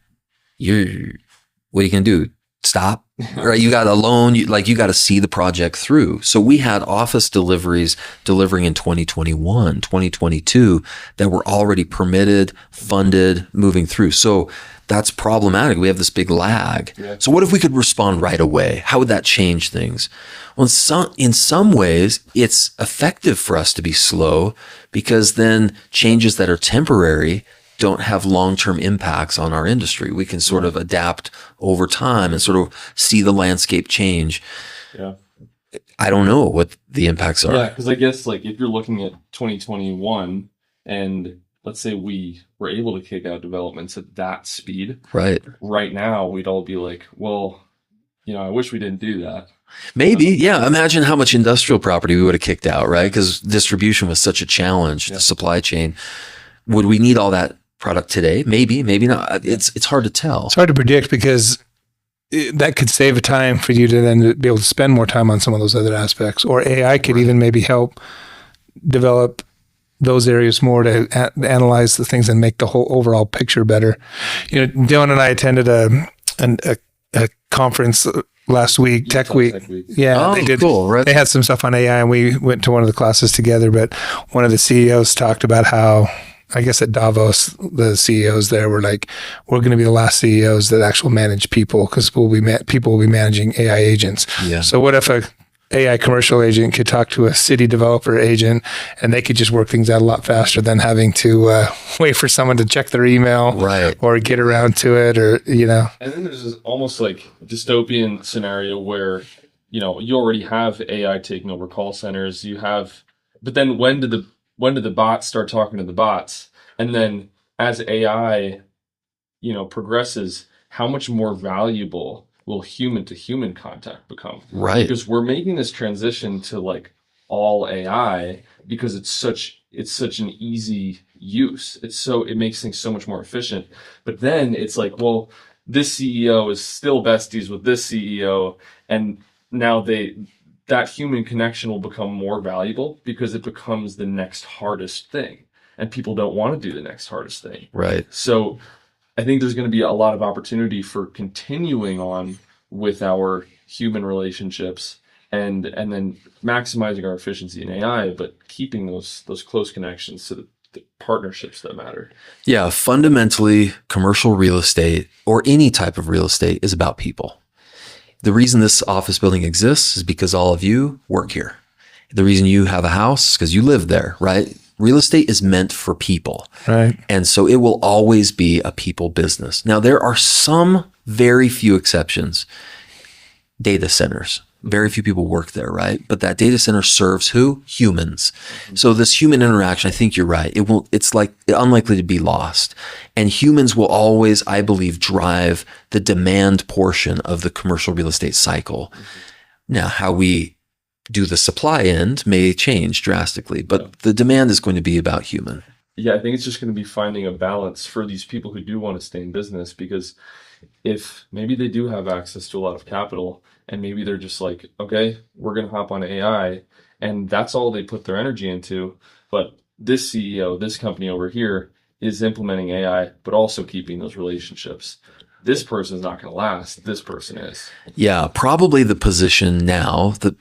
what are you going to do? Stop? Right? You got a loan. You got to see the project through. So we had office deliveries delivering in 2021, 2022 that were already permitted, funded, moving through. So that's problematic. We have this big lag. Yeah. So what if we could respond right away? How would that change things? Well, in some ways, it's effective for us to be slow because then changes that are temporary don't have long-term impacts on our industry. We can sort of adapt over time and sort of see the landscape change. Yeah. I don't know what the impacts are. Yeah, because I guess like if you're looking at 2021 and let's say we were able to kick out developments at that speed. Right now, we'd all be like, well, I wish we didn't do that. Maybe, yeah. Imagine how much industrial property we would have kicked out, right? Because distribution was such a challenge, the supply chain. Would we need all that product today? Maybe not. It's hard to tell. It's hard to predict because that could save a time for you to then be able to spend more time on some of those other aspects. Or AI could even maybe help develop those areas more to analyze the things and make the whole overall picture better. Dylan and I attended a conference last week, Tech Week. Yeah, they did. Cool, right? They had some stuff on AI, and we went to one of the classes together. But one of the CEOs talked about how, I guess at Davos, the CEOs there were like, "We're going to be the last CEOs that actually manage people because people will be managing AI agents." Yeah. So what if a AI commercial agent could talk to a city developer agent and they could just work things out a lot faster than having to wait for someone to check their email or get around to it or. And then there's this almost like dystopian scenario where, you already have AI taking over call centers. But then when did the bots start talking to the bots? And then as AI, progresses, how much more valuable will human-to-human contact become? Right. Because we're making this transition to like all AI because it's such an easy use. It makes things so much more efficient. But then it's like, well, this CEO is still besties with this CEO, and now that human connection will become more valuable because it becomes the next hardest thing, and people don't want to do the next hardest thing. Right. So I think there's going to be a lot of opportunity for continuing on with our human relationships and then maximizing our efficiency in AI, but keeping those close connections to the partnerships that matter. Yeah, fundamentally, commercial real estate or any type of real estate is about people. The reason this office building exists is because all of you work here. The reason you have a house is because you live there, right? Real estate is meant for people. Right. And so it will always be a people business. Now, there are some very few exceptions. Data centers. Very few people work there, right? But that data center serves who? Humans. Mm-hmm. So this human interaction, I think you're right. It's unlikely to be lost. And humans will always, I believe, drive the demand portion of the commercial real estate cycle. Mm-hmm. Now, how we do the supply end may change drastically, but the demand is going to be about human. Yeah, I think it's just going to be finding a balance for these people who do want to stay in business, because if maybe they do have access to a lot of capital and maybe they're just like, okay, we're going to hop on AI, and that's all they put their energy into. But this CEO, this company over here is implementing AI, but also keeping those relationships. This person's not going to last. This person is. Yeah, probably the position now that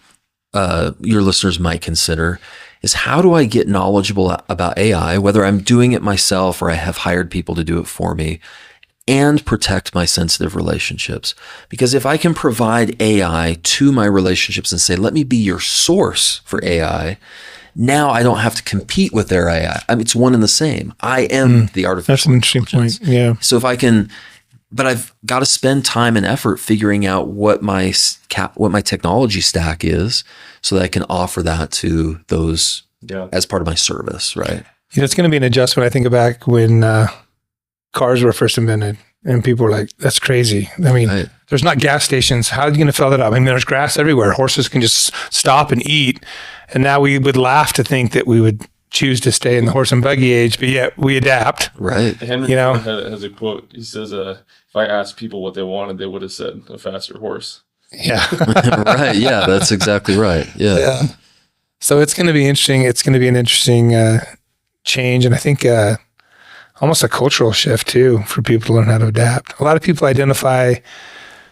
your listeners might consider is, how do I get knowledgeable about AI, whether I'm doing it myself or I have hired people to do it for me? and protect my sensitive relationships. Because if I can provide AI to my relationships and say, let me be your source for AI, now I don't have to compete with their AI. I mean, it's one and the same. I am the artificial That's an interesting intelligence. point. Yeah. So if I can, but I've got to spend time and effort figuring out what my technology stack is so that I can offer that to those as part of my service, right? It's going to be an adjustment. I think back when cars were first invented and people were like, that's crazy. I mean, there's not gas stations. How are you going to fill that up? I mean, there's grass everywhere. Horses can just stop and eat. And now we would laugh to think that we would choose to stay in the horse and buggy age, but yet we adapt. Right. Henry Ford has a quote. He says, if I asked people what they wanted, they would have said a faster horse. Yeah. Right. Yeah, that's exactly right. Yeah. So it's going to be interesting. It's going to be an interesting change. And I think almost a cultural shift too for people to learn how to adapt. A lot of people identify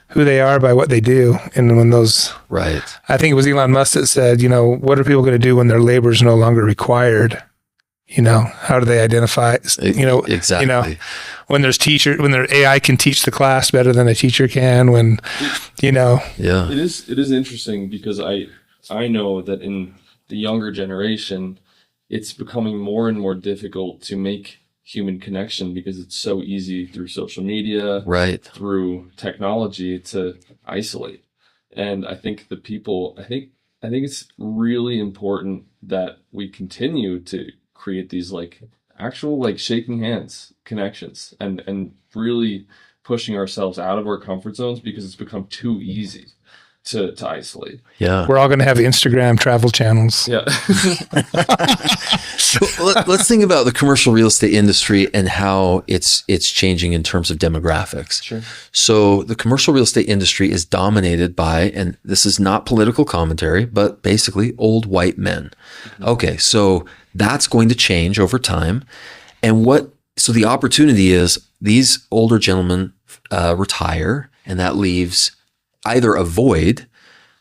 who they are by what they do. And when those, right. I think it was Elon Musk that said, what are people going to do when their labor is no longer required? How do they identify, exactly. When their AI can teach the class better than a teacher can, Yeah. It is interesting because I know that in the younger generation, it's becoming more and more difficult to make human connection because it's so easy through social media, right, through technology to isolate. And I think I think it's really important that we continue to create these actual shaking hands connections and really pushing ourselves out of our comfort zones because it's become too easy to isolate. Yeah. We're all going to have Instagram travel channels. Yeah. Let's think about the commercial real estate industry and how it's changing in terms of demographics. Sure. So the commercial real estate industry is dominated by, and this is not political commentary, but basically old white men. Mm-hmm. Okay. So that's going to change over time. And so the opportunity is these older gentlemen retire, and that leaves either a void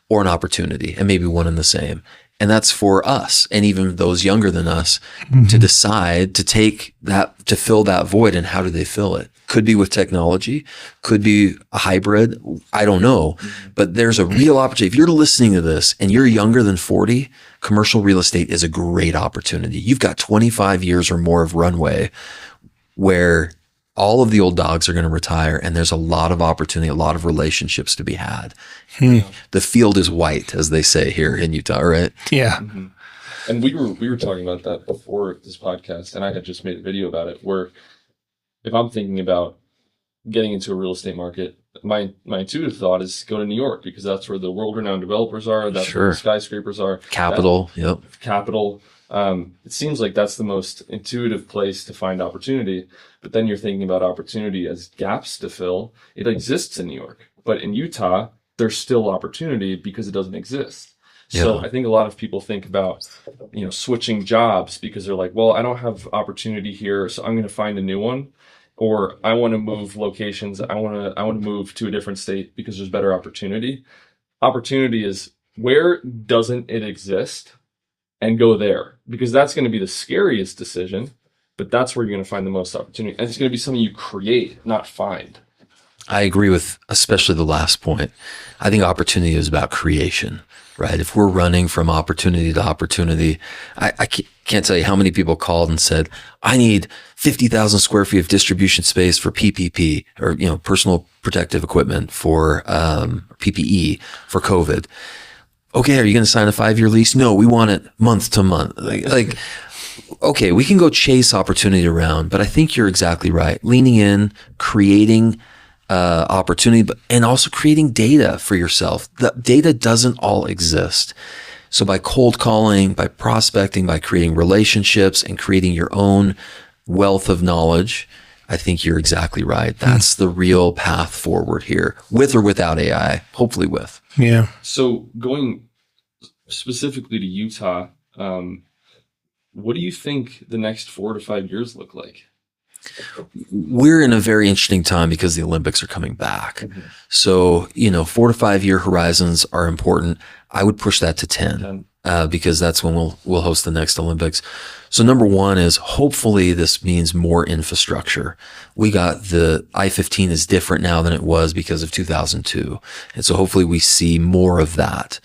or an opportunity, and maybe one and the same. And that's for us and even those younger than us to decide to to fill that void. And how do they fill it? Could be with technology, could be a hybrid. I don't know, but there's a real opportunity. If you're listening to this and you're younger than 40, commercial real estate is a great opportunity. You've got 25 years or more of runway where all of the old dogs are going to retire, and there's a lot of opportunity, a lot of relationships to be had. The field is white, as they say here in Utah, right? Yeah. Mm-hmm. And we were talking about that before this podcast, and I had just made a video about it, where if I'm thinking about getting into a real estate market, my intuitive thought is go to New York, because that's where the world-renowned developers are. That's where the skyscrapers are. Capital. Capital. It seems like that's the most intuitive place to find opportunity. But then you're thinking about opportunity as gaps to fill. It exists in New York, but in Utah, there's still opportunity because it doesn't exist. So I think a lot of people think about, switching jobs because they're like, well, I don't have opportunity here, so I'm going to find a new one. Or I want to move locations. I want to move to a different state because there's better opportunity. Opportunity is, where doesn't it exist? And go there, because that's going to be the scariest decision, but that's where you're going to find the most opportunity. And it's going to be something you create, not find. I agree with especially the last point. I think opportunity is about creation, right? If we're running from opportunity to opportunity, I can't tell you how many people called and said, I need 50,000 square feet of distribution space for PPP, or, personal protective equipment for PPE for COVID. Okay, are you going to sign a 5-year lease? No, we want it month to month. Okay, we can go chase opportunity around, but I think you're exactly right. Leaning in, creating opportunity, and also creating data for yourself. The data doesn't all exist. So by cold calling, by prospecting, by creating relationships and creating your own wealth of knowledge, I think you're exactly right. That's the real path forward here, with or without AI, hopefully with. Yeah. So going specifically to Utah, what do you think the next 4 to 5 years look like? We're in a very interesting time because the Olympics are coming back. So, 4 to 5 year horizons are important. I would push that to 10. because that's when we'll host the next Olympics. So number one is hopefully this means more infrastructure. We got the I-15 is different now than it was because of 2002. And so hopefully we see more of that.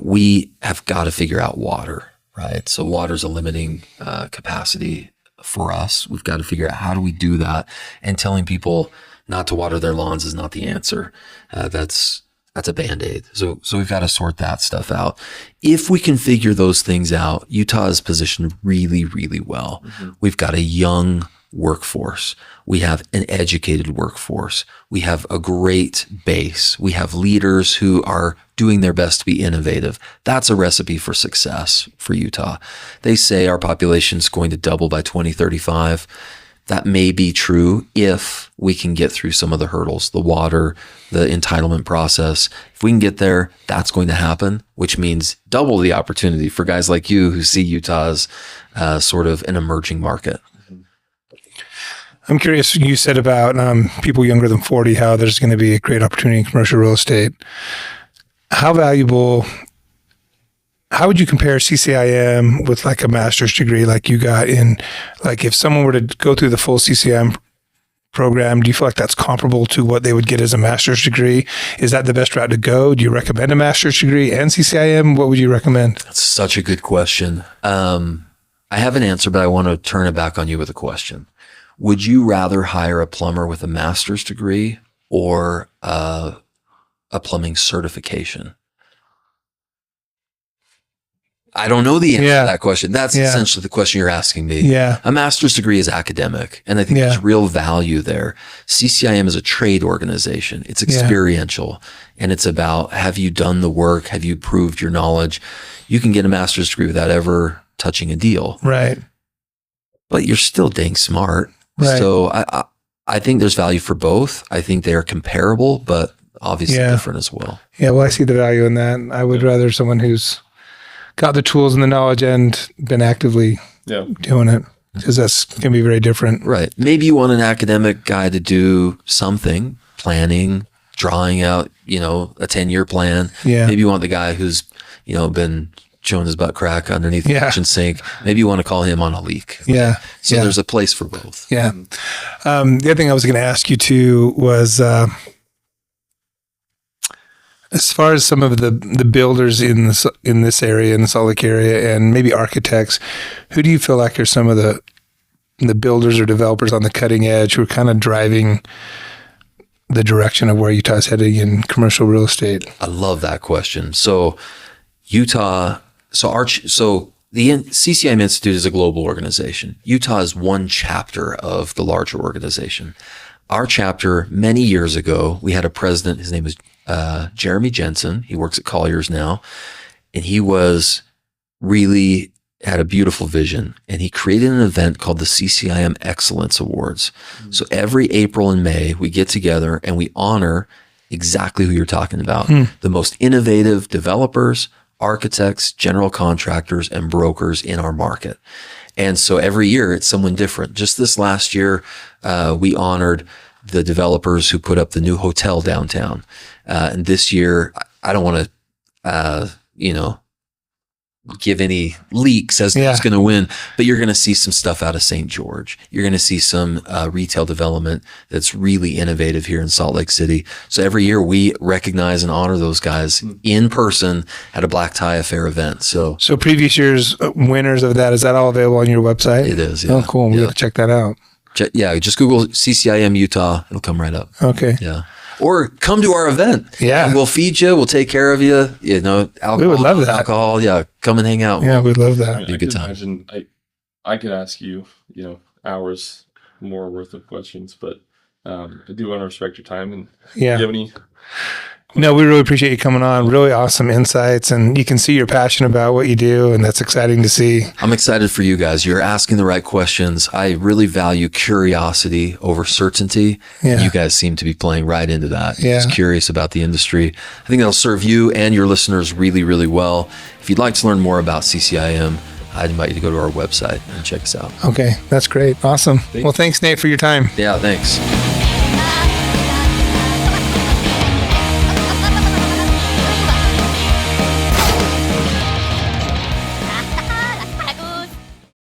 We have got to figure out water, right? So water's a limiting capacity for us. We've got to figure out how do we do that, and telling people not to water their lawns is not the answer. That's a Band-Aid. So we've got to sort that stuff out. If we can figure those things out, Utah is positioned really, really well. Mm-hmm. We've got a young workforce. We have an educated workforce. We have a great base. We have leaders who are doing their best to be innovative. That's a recipe for success for Utah. They say our population is going to double by 2035. That may be true if we can get through some of the hurdles, the water, the entitlement process. If we can get there, that's going to happen, which means double the opportunity for guys like you who see Utah as sort of an emerging market. I'm curious, you said about people younger than 40, how there's going to be a great opportunity in commercial real estate. How would you compare CCIM with like a master's degree like you got in, like if someone were to go through the full CCIM program, do you feel like that's comparable to what they would get as a master's degree? Is that the best route to go? Do you recommend a master's degree and CCIM? What would you recommend? That's such a good question. I have an answer, but I want to turn it back on you with a question. Would you rather hire a plumber with a master's degree or a plumbing certification? I don't know the answer to that question. That's essentially the question you're asking me. Yeah. A master's degree is academic, and I think there's real value there. CCIM is a trade organization. It's experiential, and it's about, have you done the work? Have you proved your knowledge? You can get a master's degree without ever touching a deal. Right. But you're still dang smart. Right. So I think there's value for both. I think they are comparable, but obviously different as well. Yeah, well, I see the value in that. I would rather someone who's got the tools and the knowledge and been actively doing it, because that's going to be very different. Right. Maybe you want an academic guy to do something, planning, drawing out, a 10-year plan. Yeah. Maybe you want the guy who's, been showing his butt crack underneath the kitchen sink. Maybe you want to call him on a leak. Yeah. So there's a place for both. Yeah. The other thing I was going to ask you too was, as far as some of the builders in this area, in the Salt Lake area, and maybe architects, who do you feel like are some of the builders or developers on the cutting edge who are kind of driving the direction of where Utah's heading in commercial real estate? I love that question. So Utah, the CCIM Institute is a global organization. Utah is one chapter of the larger organization. Our chapter, many years ago, we had a president. His name is Jeremy Jensen. He works at Colliers now, and he had a beautiful vision, and he created an event called the CCIM Excellence Awards. Mm-hmm. So every April and May, we get together and we honor exactly who you're talking about. The most innovative developers, architects, general contractors, and brokers in our market. And so every year it's someone different. Just this last year, we honored the developers who put up the new hotel downtown. And this year, I don't want to, give any leaks as who's going to win, but you're going to see some stuff out of St. George. You're going to see some retail development that's really innovative here in Salt Lake City. So every year we recognize and honor those guys in person at a black tie affair event. So previous years winners of that, is that all available on your website? It is. Yeah. Oh, cool. We'll have to check that out. Just Google CCIM Utah. It'll come right up. Okay. Yeah. Or come to our event. Yeah. We'll feed you. We'll take care of you. Alcohol. We would love that. Alcohol. Yeah. Come and hang out. Yeah, we'd love that. I could imagine I could ask you, hours more worth of questions, but I do want to respect your time. And do you have any? No, we really appreciate you coming on. Really awesome insights, and you can see you're passionate about what you do, and that's exciting to see. I'm excited for you guys. You're asking the right questions. I really value curiosity over certainty. Yeah. You guys seem to be playing right into that. Yeah. Just curious about the industry. I think that'll serve you and your listeners really, really well. If you'd like to learn more about CCIM, I'd invite you to go to our website and check us out. Okay, that's great. Awesome. Well, thanks, Nate, for your time. Yeah, thanks.